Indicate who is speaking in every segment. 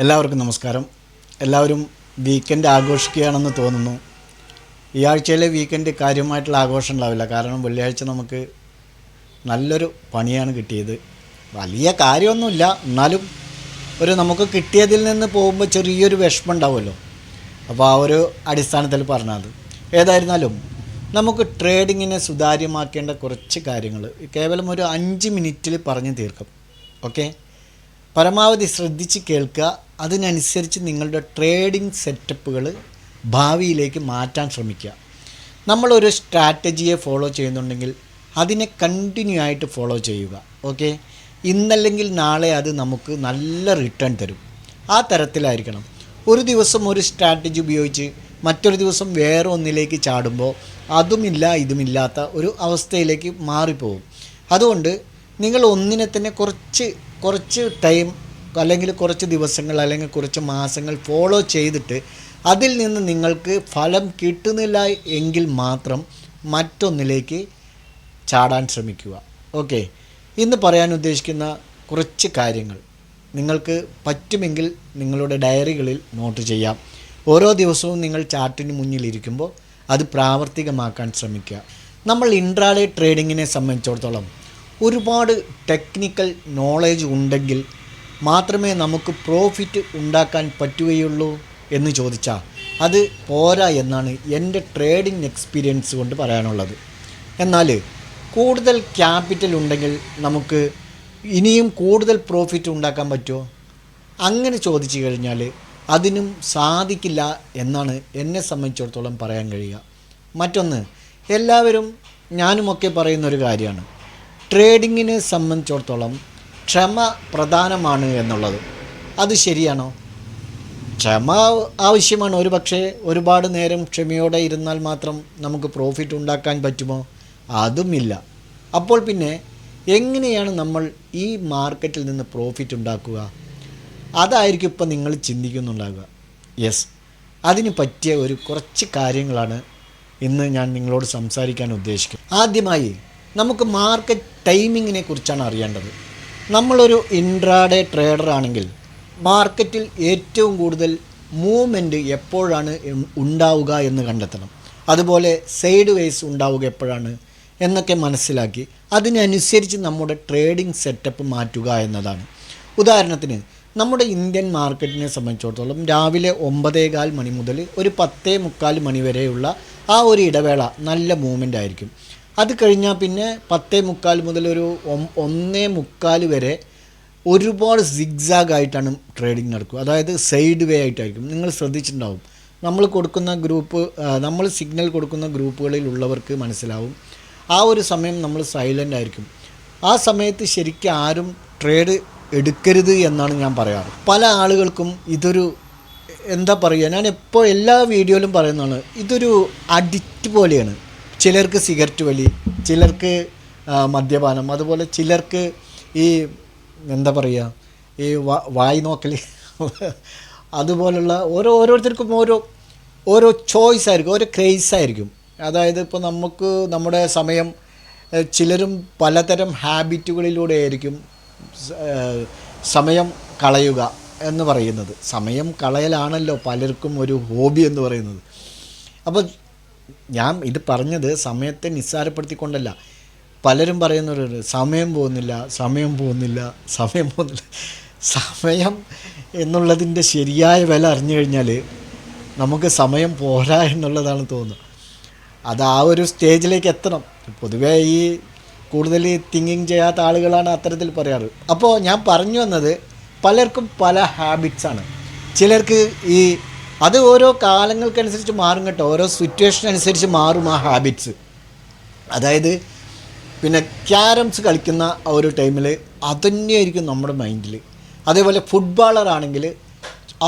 Speaker 1: എല്ലാവർക്കും നമസ്കാരം. എല്ലാവരും വീക്കെൻഡ് ആഘോഷിക്കുകയാണെന്ന് തോന്നുന്നു. ഈ ആഴ്ചയിലെ വീക്കെൻഡ് കാര്യമായിട്ടുള്ള ആഘോഷം ഉണ്ടാവില്ല. കാരണം വെള്ളിയാഴ്ച നമുക്ക് നല്ലൊരു പണിയാണ് കിട്ടിയത്. വലിയ കാര്യമൊന്നുമില്ല, എന്നാലും നമുക്ക് കിട്ടിയതിൽ നിന്ന് പോകുമ്പോൾ ചെറിയൊരു വിഷമം ഉണ്ടാവുമല്ലോ. അപ്പോൾ ആ ഒരു അടിസ്ഥാനത്തിൽ പറഞ്ഞത്. ഏതായിരുന്നാലും നമുക്ക് ട്രേഡിങ്ങിനെ സുതാര്യമാക്കേണ്ട കുറച്ച് കാര്യങ്ങൾ കേവലം ഒരു 5 മിനിറ്റിൽ പറഞ്ഞു തീർക്കും. ഓക്കെ, പരമാവധി ശ്രദ്ധിച്ച് കേൾക്കുക. അതിനനുസരിച്ച് നിങ്ങളുടെ ട്രേഡിംഗ് സെറ്റപ്പുകൾ ഭാവിയിലേക്ക് മാറ്റാൻ ശ്രമിക്കുക. നമ്മളൊരു സ്ട്രാറ്റജിയെ ഫോളോ ചെയ്യുന്നുണ്ടെങ്കിൽ അതിനെ കണ്ടിന്യൂ ആയിട്ട് ഫോളോ ചെയ്യുക. ഓക്കെ, ഇന്നല്ലെങ്കിൽ നാളെ അത് നമുക്ക് നല്ല റിട്ടേൺ തരും. ആ തരത്തിലായിരിക്കണം. ഒരു ദിവസം ഒരു സ്ട്രാറ്റജി ഉപയോഗിച്ച് മറ്റൊരു ദിവസം വേറെ ഒന്നിലേക്ക് ചാടുമ്പോൾ അതുമില്ല ഇതുമില്ലാത്ത ഒരു അവസ്ഥയിലേക്ക് മാറിപ്പോകും. അതുകൊണ്ട് നിങ്ങൾ ഒന്നിനെ തന്നെ കുറച്ച് ടൈം അല്ലെങ്കിൽ കുറച്ച് ദിവസങ്ങൾ അല്ലെങ്കിൽ കുറച്ച് മാസങ്ങൾ ഫോളോ ചെയ്തിട്ട് അതിൽ നിന്ന് നിങ്ങൾക്ക് ഫലം കിട്ടുന്നില്ല എങ്കിൽ മാത്രം മറ്റൊന്നിലേക്ക് ചാടാൻ ശ്രമിക്കുക. ഓക്കെ, ഇന്ന് പറയാൻ ഉദ്ദേശിക്കുന്ന കുറച്ച് കാര്യങ്ങൾ നിങ്ങൾക്ക് പറ്റുമെങ്കിൽ നിങ്ങളുടെ ഡയറികളിൽ നോട്ട് ചെയ്യാം. ഓരോ ദിവസവും നിങ്ങൾ ചാർട്ടിന് മുന്നിലിരിക്കുമ്പോൾ അത് പ്രാവർത്തികമാക്കാൻ ശ്രമിക്കുക. നമ്മൾ ഇൻട്രാഡേ ട്രേഡിങ്ങിനെ സംബന്ധിച്ചിടത്തോളം ഒരുപാട് ടെക്നിക്കൽ നോളേജ് ഉണ്ടെങ്കിൽ മാത്രമേ നമുക്ക് പ്രോഫിറ്റ് ഉണ്ടാക്കാൻ പറ്റുകയുള്ളൂ എന്ന് ചോദിച്ചാൽ അത് പോരാ എന്നാണ് എൻ്റെ ട്രേഡിംഗ് എക്സ്പീരിയൻസ് കൊണ്ട് പറയാനുള്ളത്. എന്നാൽ കൂടുതൽ ക്യാപിറ്റൽ ഉണ്ടെങ്കിൽ നമുക്ക് ഇനിയും കൂടുതൽ പ്രോഫിറ്റ് ഉണ്ടാക്കാൻ പറ്റുമോ? അങ്ങനെ ചോദിച്ചു കഴിഞ്ഞാൽ അതിനും സാധിക്കില്ല എന്നാണ് എന്നെ സംബന്ധിച്ചിടത്തോളം പറയാൻ കഴിയുക. മറ്റൊന്ന്, എല്ലാവരും ഞാനുമൊക്കെ പറയുന്നൊരു കാര്യമാണ്, ട്രേഡിങ്ങിനെ സംബന്ധിച്ചിടത്തോളം ക്ഷമ പ്രധാനമാണ് എന്നുള്ളത്. അത് ശരിയാണോ? ക്ഷമ ആവശ്യമാണ്. ഒരു പക്ഷേ ഒരുപാട് നേരം ക്ഷമയോടെ ഇരുന്നാൽ മാത്രം നമുക്ക് പ്രോഫിറ്റ് ഉണ്ടാക്കാൻ പറ്റുമോ? അതുമില്ല. അപ്പോൾ പിന്നെ എങ്ങനെയാണ് നമ്മൾ ഈ മാർക്കറ്റിൽ നിന്ന് പ്രോഫിറ്റ് ഉണ്ടാക്കുക? അതായിരിക്കും ഇപ്പം നിങ്ങൾ ചിന്തിക്കുന്നുണ്ടാകുക. യെസ്, അതിന് പറ്റിയ കുറച്ച് കാര്യങ്ങളാണ് ഇന്ന് ഞാൻ നിങ്ങളോട് സംസാരിക്കാൻ ഉദ്ദേശിക്കുന്നത്. ആദ്യമായി നമുക്ക് മാർക്കറ്റ് ടൈമിങ്ങിനെ കുറിച്ചാണ് അറിയേണ്ടത്. നമ്മളൊരു ഇൻട്രാഡേ ട്രേഡർ ആണെങ്കിൽ മാർക്കറ്റിൽ ഏറ്റവും കൂടുതൽ മൂവ്മെൻറ്റ് എപ്പോഴാണ് ഉണ്ടാവുക എന്ന് കണ്ടെത്തണം. അതുപോലെ സൈഡ് വേസ് ഉണ്ടാവുക എപ്പോഴാണ് എന്നൊക്കെ മനസ്സിലാക്കി അതിനനുസരിച്ച് നമ്മുടെ ട്രേഡിംഗ് സെറ്റപ്പ് മാറ്റുക എന്നതാണ്. ഉദാഹരണത്തിന് നമ്മുടെ ഇന്ത്യൻ മാർക്കറ്റിനെ സംബന്ധിച്ചിടത്തോളം രാവിലെ 9:15 മണി മുതൽ ഒരു 10:45 മണി വരെയുള്ള ആ ഒരു ഇടവേള നല്ല മൂവ്മെൻ്റ് ആയിരിക്കും. അത് കഴിഞ്ഞാൽ പിന്നെ 10:45 മുതൽ ഒരു 1:45 വരെ ഒരുപാട് സിഗ്സാഗ് ആയിട്ടാണ് ട്രേഡിംഗ് നടക്കുക. അതായത് സൈഡ് വേ ആയിട്ടായിരിക്കും. നിങ്ങൾ ശ്രദ്ധിച്ചിട്ടുണ്ടാവും, നമ്മൾ സിഗ്നൽ കൊടുക്കുന്ന ഗ്രൂപ്പുകളിലുള്ളവർക്ക് മനസ്സിലാവും. ആ ഒരു സമയം നമ്മൾ സൈലൻ്റ് ആയിരിക്കും. ആ സമയത്ത് ശരിക്കും ആരും ട്രേഡ് എടുക്കരുത് എന്നാണ് ഞാൻ പറയാറ്. പല ആളുകൾക്കും ഇതൊരു എന്താ പറയുക, ഞാൻ എപ്പോൾ എല്ലാ വീഡിയോയിലും പറയുന്നതാണ്, ഇതൊരു അഡിക്റ്റ് പോലെയാണ്. ചിലർക്ക് സിഗരറ്റ് വലി, ചിലർക്ക് മദ്യപാനം, അതുപോലെ ചിലർക്ക് ഈ എന്താ പറയുക ഈ വായി നോക്കൽ അതുപോലുള്ള ഓരോരുത്തർക്കും ഓരോ ചോയ്സ് ആയിരിക്കും, ഓരോ ക്രേസ് ആയിരിക്കും. അതായത് ഇപ്പോൾ നമുക്ക് നമ്മുടെ സമയം ചിലരും പലതരം ഹാബിറ്റുകളിലൂടെ ആയിരിക്കും സമയം കളയുക എന്ന് പറയുന്നത്. സമയം കളയലാണല്ലോ പലർക്കും ഒരു ഹോബി എന്ന് പറയുന്നത്. അപ്പോൾ ഞാൻ ഇത് പറഞ്ഞത് സമയത്തെ നിസ്സാരപ്പെടുത്തിക്കൊണ്ടല്ല. പലരും പറയുന്നവരുണ്ട് സമയം പോകുന്നില്ല. സമയം എന്നുള്ളതിൻ്റെ ശരിയായ വില അറിഞ്ഞു കഴിഞ്ഞാൽ നമുക്ക് സമയം പോരാ എന്നുള്ളതാണ് തോന്നുന്നത്. അത് ആ ഒരു സ്റ്റേജിലേക്ക് എത്തണം. പൊതുവേ ഈ കൂടുതൽ തിങ്കിങ് ചെയ്യാത്ത ആളുകളാണ് അത്തരത്തിൽ പറയാറ്. അപ്പോൾ ഞാൻ പറഞ്ഞു വന്നത്, പലർക്കും പല ഹാബിറ്റ്സാണ്. ചിലർക്ക് അത് ഓരോ കാലങ്ങൾക്കനുസരിച്ച് മാറും കേട്ടോ, ഓരോ സിറ്റുവേഷൻ അനുസരിച്ച് മാറും ആ ഹാബിറ്റ്സ്. അതായത് പിന്നെ ക്യാരംസ് കളിക്കുന്ന ആ ഒരു ടൈമിൽ അതുതന്നെയായിരിക്കും നമ്മുടെ മൈൻഡിൽ. അതേപോലെ ഫുട്ബോളറാണെങ്കിൽ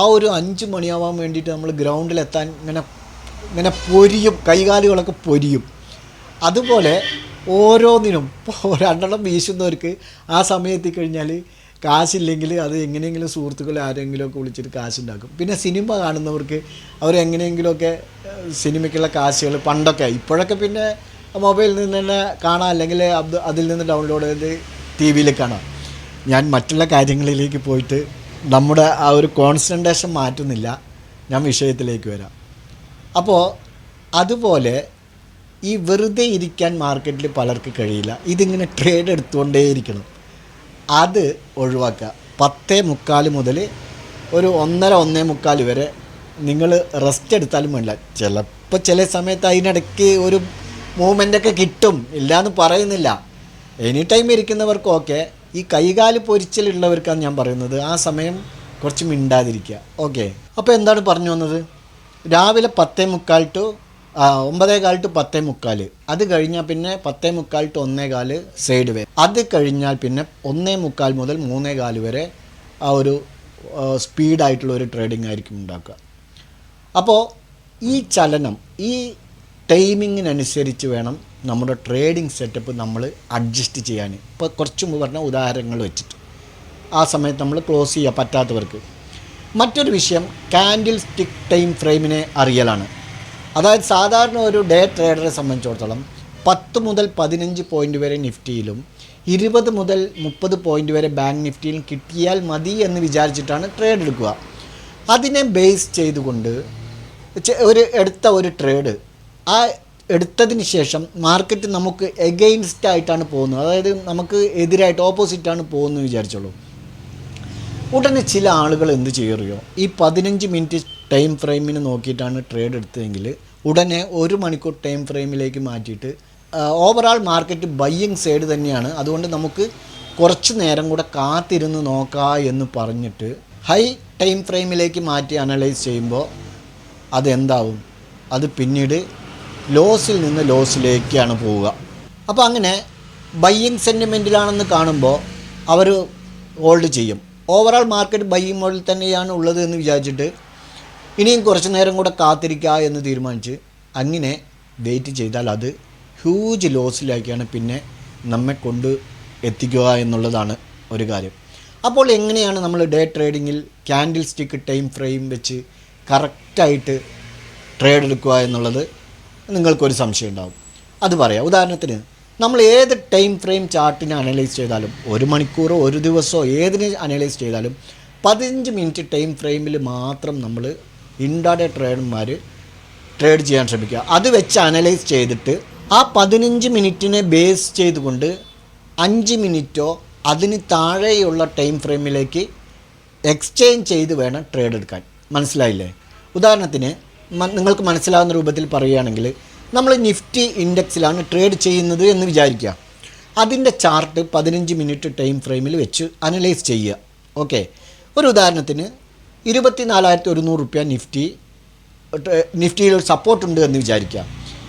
Speaker 1: ആ ഒരു 5 മണിയാവാൻ വേണ്ടിയിട്ട് നമ്മൾ ഗ്രൗണ്ടിലെത്താൻ ഇങ്ങനെ പൊരിയും, കൈകാലുകളൊക്കെ പൊരിയും. അതുപോലെ ഓരോന്നിനും ഇപ്പോൾ 2 വീശുന്നവർക്ക് ആ സമയത്ത് കഴിഞ്ഞാൽ കാശില്ലെങ്കിൽ അത് എങ്ങനെയെങ്കിലും സുഹൃത്തുക്കളെ ആരെങ്കിലുമൊക്കെ വിളിച്ചിട്ട് കാശുണ്ടാക്കും. പിന്നെ സിനിമ കാണുന്നവർക്ക് അവരെങ്ങനെയെങ്കിലുമൊക്കെ സിനിമയ്ക്കുള്ള കാശുകൾ പണ്ടൊക്കെ, ഇപ്പോഴൊക്കെ പിന്നെ മൊബൈലിൽ നിന്ന് തന്നെ കാണാം, അല്ലെങ്കിൽ അതിൽ നിന്ന് ഡൗൺലോഡ് ചെയ്ത് TV-യിൽ കാണാം. ഞാൻ മറ്റുള്ള കാര്യങ്ങളിലേക്ക് പോയിട്ട് നമ്മുടെ ആ ഒരു കോൺസെൻട്രേഷൻ മാറ്റുന്നില്ല. ഞാൻ വിഷയത്തിലേക്ക് വരാം. അപ്പോൾ അതുപോലെ ഈ വെറുതെ ഇരിക്കാൻ മാർക്കറ്റിൽ പലർക്ക് കഴിയില്ല. ഇതിങ്ങനെ ട്രേഡ് എടുത്തുകൊണ്ടേയിരിക്കണം. അത് ഒഴിവാക്കുക. 10:45 മുതൽ ഒരു 1:30-1:45 വരെ നിങ്ങൾ റെസ്റ്റ് എടുത്താലും വേണ്ടില്ല. ചിലപ്പോൾ ചില സമയത്ത് അതിനിടയ്ക്ക് ഒരു മൂവ്മെൻ്റൊക്കെ കിട്ടും, ഇല്ലയെന്ന് പറയുന്നില്ല. എനി ടൈം ഇരിക്കുന്നവർക്ക് ഓക്കെ. ഈ കൈകാല് പൊരിച്ചിലുള്ളവർക്കാണ് ഞാൻ പറയുന്നത്, ആ സമയം കുറച്ച് മിണ്ടാതിരിക്കുക. ഓക്കെ. അപ്പോൾ എന്താണ് പറഞ്ഞു വന്നത്? രാവിലെ 10:45 ടു 9:15 ടു 10:45. അത് കഴിഞ്ഞാൽ പിന്നെ 10:45 ടു 1:15 സൈഡ് വേ. അത് കഴിഞ്ഞാൽ പിന്നെ 1:45 മുതൽ 3:15 വരെ ആ ഒരു സ്പീഡായിട്ടുള്ള ഒരു ട്രേഡിംഗ് ആയിരിക്കും ഉണ്ടാക്കുക. അപ്പോൾ ഈ ചലനം, ഈ ടൈമിങ്ങിനനുസരിച്ച് വേണം നമ്മുടെ ട്രേഡിംഗ് സെറ്റപ്പ് നമ്മൾ അഡ്ജസ്റ്റ് ചെയ്യാൻ. ഇപ്പോൾ കുറച്ച് മുമ്പ് പറഞ്ഞ ഉദാഹരണങ്ങൾ വെച്ചിട്ട് ആ സമയത്ത് നമ്മൾ ക്ലോസ് ചെയ്യാൻ പറ്റാത്തവർക്ക്. മറ്റൊരു വിഷയം കാൻഡിൽ സ്റ്റിക്ക് ടൈം ഫ്രെയിമിനെ അറിയലാണ്. അതായത് സാധാരണ ഒരു ഡേ ട്രേഡറെ സംബന്ധിച്ചിടത്തോളം 10 മുതൽ 15 പോയിൻ്റ് വരെ നിഫ്റ്റിയിലും 20 മുതൽ 30 പോയിൻ്റ് വരെ ബാങ്ക് നിഫ്റ്റിയിലും കിട്ടിയാൽ മതി എന്ന് വിചാരിച്ചിട്ടാണ് ട്രേഡ് എടുക്കുക. അതിനെ ബേസ് ചെയ്തുകൊണ്ട് എടുത്ത ഒരു ട്രേഡ്, ആ എടുത്തതിന് ശേഷം മാർക്കറ്റ് നമുക്ക് എഗെയിൻസ്റ്റ് ആയിട്ടാണ് പോകുന്നത്, അതായത് നമുക്ക് എതിരായിട്ട് ഓപ്പോസിറ്റാണ് പോകുന്നത് വിചാരിച്ചോളൂ. ഉടനെ ചില ആളുകൾ എന്ത് ചെയ്യറിയോ, ഈ 15 മിനിറ്റ് ടൈം ഫ്രെയിമിന് നോക്കിയിട്ടാണ് ട്രേഡ് എടുത്തതെങ്കിൽ ഉടനെ 1 മണിക്കൂർ ടൈം ഫ്രെയിമിലേക്ക് മാറ്റിയിട്ട് ഓവറാൾ മാർക്കറ്റ് ബയ്യിങ് സൈഡ് തന്നെയാണ്, അതുകൊണ്ട് നമുക്ക് കുറച്ച് നേരം കൂടെ കാത്തിരുന്ന് നോക്കാം എന്ന് പറഞ്ഞിട്ട് ഹൈ ടൈം ഫ്രെയിമിലേക്ക് മാറ്റി അനലൈസ് ചെയ്യുമ്പോൾ അതെന്താവും, അത് പിന്നീട് ലോസിൽ നിന്ന് ലോസിലേക്കാണ് പോവുക. അപ്പോൾ അങ്ങനെ ബയ്യിങ് സെൻറ്റിമെൻറ്റിലാണെന്ന് കാണുമ്പോൾ അവർ ഹോൾഡ് ചെയ്യും. ഓവറാൾ മാർക്കറ്റ് ബയ്യിങ് മോഡിൽ തന്നെയാണ് ഉള്ളത് എന്ന് വിചാരിച്ചിട്ട് ഇനിയും കുറച്ച് നേരം കൂടെ കാത്തിരിക്കുക എന്ന് തീരുമാനിച്ച് അങ്ങനെ വെയിറ്റ് ചെയ്താൽ അത് ഹ്യൂജ് ലോസിലേക്കാണ് പിന്നെ നമ്മെ കൊണ്ട് എത്തിക്കുക എന്നുള്ളതാണ് ഒരു കാര്യം. അപ്പോൾ എങ്ങനെയാണ് നമ്മൾ ഡേ ട്രേഡിങ്ങിൽ ക്യാൻഡിൽ സ്റ്റിക്ക് ടൈം ഫ്രെയിം വെച്ച് കറക്റ്റായിട്ട് ട്രേഡ് എടുക്കുക എന്നുള്ളത് നിങ്ങൾക്കൊരു സംശയം ഉണ്ടാകും. അത് പറയാം. ഉദാഹരണത്തിന് നമ്മൾ ഏത് ടൈം ഫ്രെയിം ചാർട്ടിനെ അനലൈസ് ചെയ്താലും, 1 മണിക്കൂറോ 1 ദിവസമോ ഏതിനെ അനലൈസ് ചെയ്താലും 15 മിനിറ്റ് ടൈം ഫ്രെയിമിൽ മാത്രം നമ്മൾ ഇൻട്രാഡേ ട്രേഡർമാർ ട്രേഡ് ചെയ്യാൻ ശ്രമിക്കുക. അത് വെച്ച് അനലൈസ് ചെയ്തിട്ട് ആ 15 മിനിറ്റിനെ ബേസ് ചെയ്തുകൊണ്ട് 5 മിനിറ്റോ അതിന് താഴെയുള്ള ടൈം ഫ്രെയിമിലേക്ക് എക്സ്ചേഞ്ച് ചെയ്ത് വേണം ട്രേഡ് എടുക്കാൻ. മനസ്സിലായില്ലേ? ഉദാഹരണത്തിന് നിങ്ങൾക്ക് മനസ്സിലാവുന്ന രൂപത്തിൽ പറയുകയാണെങ്കിൽ, നമ്മൾ നിഫ്റ്റി ഇൻഡെക്സിലാണ് ട്രേഡ് ചെയ്യുന്നത് എന്ന് വിചാരിക്കുക. അതിൻ്റെ ചാർട്ട് 15 മിനിറ്റ് ടൈം ഫ്രെയിമിൽ വെച്ച് അനലൈസ് ചെയ്യുക. ഓക്കെ. ഒരു ഉദാഹരണത്തിന് 24,100 രൂപ നിഫ്റ്റിയിൽ ഒരു സപ്പോർട്ടുണ്ട് എന്ന് വിചാരിക്കുക.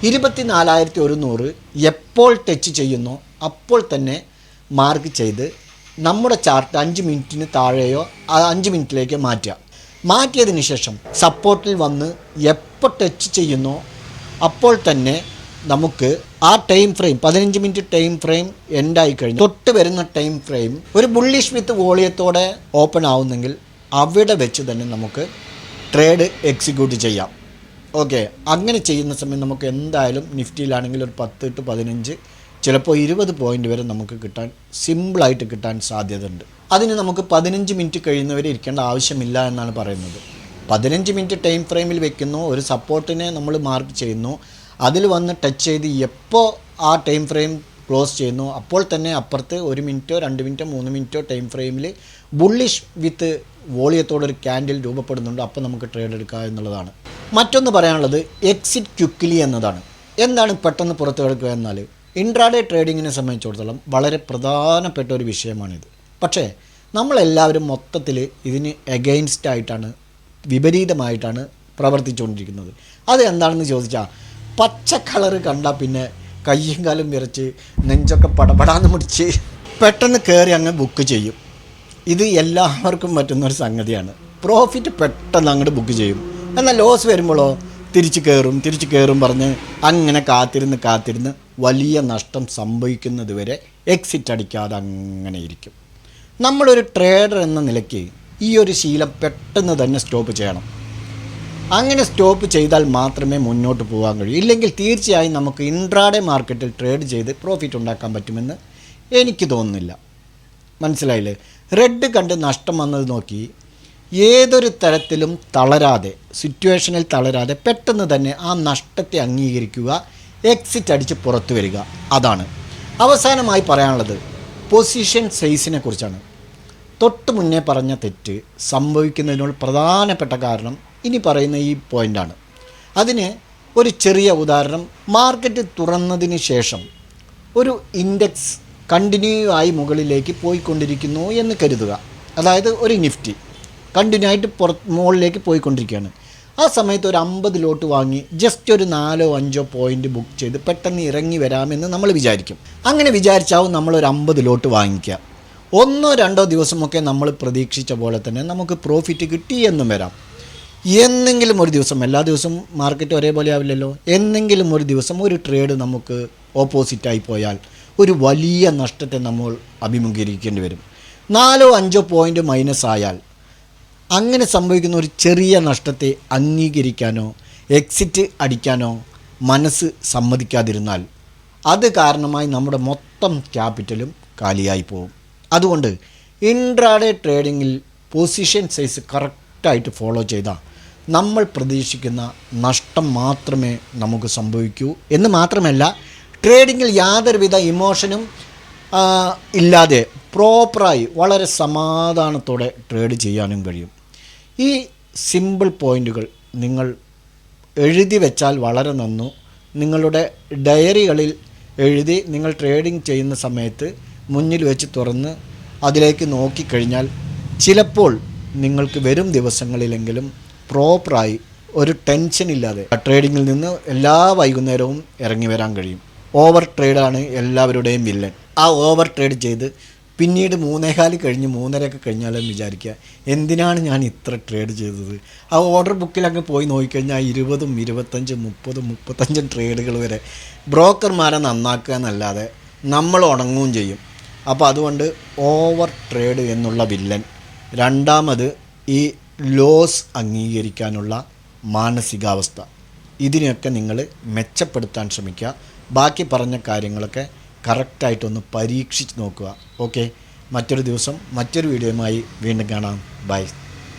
Speaker 1: 24,100 എപ്പോൾ ടച്ച് ചെയ്യുന്നോ അപ്പോൾ തന്നെ മാർക്ക് ചെയ്ത് നമ്മുടെ ചാർട്ട് 5 മിനിറ്റിന് താഴെയോ 5 മിനിറ്റിലേക്കോ മാറ്റിയതിന് ശേഷം സപ്പോർട്ടിൽ വന്ന് എപ്പോൾ ടച്ച് ചെയ്യുന്നോ അപ്പോൾ തന്നെ നമുക്ക് ആ time frame 15 minute time frame എൻഡായി കഴിഞ്ഞു തൊട്ട് വരുന്ന ടൈം ഫ്രെയിം ഒരു ബുള്ളിഷ് വിത്ത് വോളിയത്തോടെ ഓപ്പൺ ആവുന്നെങ്കിൽ അവിടെ വെച്ച് തന്നെ നമുക്ക് ട്രേഡ് എക്സിക്യൂട്ട് ചെയ്യാം. ഓക്കെ. അങ്ങനെ ചെയ്യുന്ന സമയം നമുക്ക് എന്തായാലും നിഫ്റ്റിയിലാണെങ്കിൽ ഒരു 10 to 15 ചിലപ്പോൾ 20 പോയിൻ്റ് വരെ നമുക്ക് സിമ്പിളായിട്ട് കിട്ടാൻ സാധ്യതയുണ്ട്. അതിന് നമുക്ക് 15 മിനിറ്റ് കഴിയുന്നവരെ ഇരിക്കേണ്ട ആവശ്യമില്ല എന്നാണ് പറയുന്നത്. 15 മിനിറ്റ് ടൈം ഫ്രെയിമിൽ വെക്കുന്നു, ഒരു സപ്പോർട്ടിനെ നമ്മൾ മാർക്ക് ചെയ്യുന്നു, അതിൽ വന്ന് ടച്ച് ചെയ്ത് എപ്പോൾ ആ ടൈം ഫ്രെയിം ക്ലോസ് ചെയ്യുന്നു അപ്പോൾ തന്നെ അപ്പുറത്ത് 1 മിനിറ്റോ 2 മിനിറ്റോ 3 മിനിറ്റോ ടൈം ഫ്രെയിമിൽ ബുള്ളിഷ് വിത്ത് വോളിയത്തോടൊരു ക്യാൻഡിൽ രൂപപ്പെടുന്നുണ്ട്. അപ്പോൾ നമുക്ക് ട്രേഡ് എടുക്കുക എന്നുള്ളതാണ്. മറ്റൊന്ന് പറയാനുള്ളത് എക്സിറ്റ് ക്വിക്ക്ലി എന്നതാണ്. എന്താണ് പെട്ടെന്ന് പുറത്തു കിടക്കുക എന്നാൽ ഇൻട്രാഡേ ട്രേഡിങ്ങിനെ സംബന്ധിച്ചിടത്തോളം വളരെ പ്രധാനപ്പെട്ട ഒരു വിഷയമാണിത്. പക്ഷേ നമ്മളെല്ലാവരും മൊത്തത്തിൽ ഇതിന് എഗെയിൻസ്റ്റ് ആയിട്ടാണ്, വിപരീതമായിട്ടാണ് പ്രവർത്തിച്ചുകൊണ്ടിരിക്കുന്നത്. അത് എന്താണെന്ന് ചോദിച്ചാൽ, പച്ച കളറ് കണ്ടാൽ പിന്നെ കയ്യും കാലും വിറച്ച് നെഞ്ചൊക്കെ പടപടാന്ന് മുടിച്ച് പെട്ടെന്ന് കയറി അങ്ങ് ബുക്ക് ചെയ്യും. ഇത് എല്ലാവർക്കും പറ്റുന്നൊരു സംഗതിയാണ്. പ്രോഫിറ്റ് പെട്ടെന്ന് അങ്ങോട്ട് ബുക്ക് ചെയ്യും. എന്നാൽ ലോസ് വരുമ്പോഴോ തിരിച്ച് കയറും പറഞ്ഞ് അങ്ങനെ കാത്തിരുന്ന് വലിയ നഷ്ടം സംഭവിക്കുന്നത് വരെ എക്സിറ്റ് അടിക്കാതെ അങ്ങനെ ഇരിക്കും. നമ്മളൊരു ട്രേഡർ എന്ന നിലയ്ക്ക് ഈ ഒരു ശീലം പെട്ടെന്ന് തന്നെ സ്റ്റോപ്പ് ചെയ്യണം. അങ്ങനെ സ്റ്റോപ്പ് ചെയ്താൽ മാത്രമേ മുന്നോട്ട് പോകാൻ കഴിയൂ. ഇല്ലെങ്കിൽ തീർച്ചയായും നമുക്ക് ഇൻട്രാഡേ മാർക്കറ്റിൽ ട്രേഡ് ചെയ്ത് പ്രോഫിറ്റ് ഉണ്ടാക്കാൻ പറ്റുമെന്ന് എനിക്ക് തോന്നുന്നില്ല. മനസ്സിലായില്ലേ? റെഡ് കണ്ട് നഷ്ടം വന്നത് നോക്കി ഏതൊരു തരത്തിലും തളരാതെ, സിറ്റുവേഷനിൽ തളരാതെ പെട്ടെന്ന് തന്നെ ആ നഷ്ടത്തെ അംഗീകരിക്കുക, എക്സിറ്റ് അടിച്ച് പുറത്തു വരിക. അതാണ് അവസാനമായി പറയാനുള്ളത്. പൊസിഷൻ സൈസിനെ കുറിച്ചാണ്. തൊട്ട് മുന്നേ പറഞ്ഞ തെറ്റ് സംഭവിക്കുന്നതിനുള്ള പ്രധാനപ്പെട്ട കാരണം ഇനി പറയുന്ന ഈ പോയിൻ്റാണ്. അതിന് ഒരു ചെറിയ ഉദാഹരണം. മാർക്കറ്റ് തുറന്നതിന് ശേഷം ഒരു ഇൻഡെക്സ് കണ്ടിന്യൂ ആയി മുകളിലേക്ക് പോയിക്കൊണ്ടിരിക്കുന്നു എന്ന് കരുതുക. അതായത് ഒരു നിഫ്റ്റി കണ്ടിന്യൂ ആയിട്ട് മുകളിലേക്ക് പോയിക്കൊണ്ടിരിക്കുകയാണ്. ആ സമയത്ത് ഒരു 50 ലോട്ട് വാങ്ങി ജസ്റ്റ് ഒരു 4-5 പോയിൻ്റ് ബുക്ക് ചെയ്ത് പെട്ടെന്ന് ഇറങ്ങി വരാമെന്ന് നമ്മൾ വിചാരിക്കും. അങ്ങനെ വിചാരിച്ചാവും നമ്മളൊരു 50 ലോട്ട് വാങ്ങിക്കുക. 1-2 ദിവസമൊക്കെ നമ്മൾ പ്രതീക്ഷിച്ച പോലെ തന്നെ നമുക്ക് പ്രോഫിറ്റ് കിട്ടി എന്നും വരാം. എന്നെങ്കിലും ഒരു ദിവസം, എല്ലാ ദിവസവും മാർക്കറ്റ് ഒരേപോലെ ആവില്ലല്ലോ, എന്നെങ്കിലും ഒരു ദിവസം ഒരു ട്രേഡ് നമുക്ക് ഓപ്പോസിറ്റായി പോയാൽ ഒരു വലിയ നഷ്ടത്തെ നമ്മൾ അഭിമുഖീകരിക്കേണ്ടി വരും. 4-5 പോയിൻ്റ് മൈനസ് ആയാൽ അങ്ങനെ സംഭവിക്കുന്ന ഒരു ചെറിയ നഷ്ടത്തെ അംഗീകരിക്കാനോ എക്സിറ്റ് അടിക്കാനോ മനസ്സ് സമ്മതിക്കാതിരുന്നാൽ അത് കാരണമായി നമ്മുടെ മൊത്തം ക്യാപിറ്റലും കാലിയായി പോകും. അതുകൊണ്ട് ഇൻട്രാഡേ ട്രേഡിങ്ങിൽ പൊസിഷൻ സൈസ് കറക്റ്റായിട്ട് ഫോളോ ചെയ്താൽ നമ്മൾ പ്രതീക്ഷിക്കുന്ന നഷ്ടം മാത്രമേ നമുക്ക് സംഭവിക്കൂ എന്ന് മാത്രമല്ല, ട്രേഡിങ്ങിൽ യാതൊരുവിധ ഇമോഷനും ഇല്ലാതെ പ്രോപ്പറായി വളരെ സമാധാനത്തോടെ ട്രേഡ് ചെയ്യാനും കഴിയും. ഈ സിമ്പിൾ പോയിൻ്റുകൾ നിങ്ങൾ എഴുതി വെച്ചാൽ വളരെ നന്നു. നിങ്ങളുടെ ഡയറികളിൽ എഴുതി നിങ്ങൾ ട്രേഡിംഗ് ചെയ്യുന്ന സമയത്ത് മുന്നിൽ വെച്ച് തുറന്ന് അതിലേക്ക് നോക്കിക്കഴിഞ്ഞാൽ ചിലപ്പോൾ നിങ്ങൾക്ക് വരും ദിവസങ്ങളിലെങ്കിലും പ്രോപ്പറായി ഒരു ടെൻഷനില്ലാതെ ട്രേഡിങ്ങിൽ നിന്ന് എല്ലാ വൈകുന്നേരവും ഇറങ്ങി വരാൻ കഴിയും. ഓവർ ട്രേഡാണ് എല്ലാവരുടെയും വില്ലൻ. ആ ഓവർ ട്രേഡ് ചെയ്ത് പിന്നീട് 3:15 കഴിഞ്ഞ് 3:30 കഴിഞ്ഞാലും വിചാരിക്കുക, എന്തിനാണ് ഞാൻ ഇത്ര ട്രേഡ് ചെയ്തത്. ആ ഓർഡർ ബുക്കിലങ്ങ് പോയി നോക്കിക്കഴിഞ്ഞാൽ 20, 25, 30, 35 ട്രേഡുകൾ വരെ ബ്രോക്കർമാരെ നന്നാക്കുക എന്നല്ലാതെ നമ്മൾ ഉണങ്ങുകയും ചെയ്യും. അപ്പോൾ അതുകൊണ്ട് ഓവർ ട്രേഡ് എന്നുള്ള വില്ലൻ. രണ്ടാമത് ഈ ലോസ് അംഗീകരിക്കാനുള്ള മാനസികാവസ്ഥ. ഇതിനെയൊക്കെ നിങ്ങൾ മെച്ചപ്പെടുത്താൻ ശ്രമിക്കുക. ബാക്കി പറഞ്ഞ കാര്യങ്ങളൊക്കെ കറക്റ്റായിട്ടൊന്ന് പരീക്ഷിച്ച് നോക്കുക. ഓക്കെ, മറ്റൊരു ദിവസം മറ്റൊരു വീഡിയോയുമായി വീണ്ടും കാണാം. ബൈ.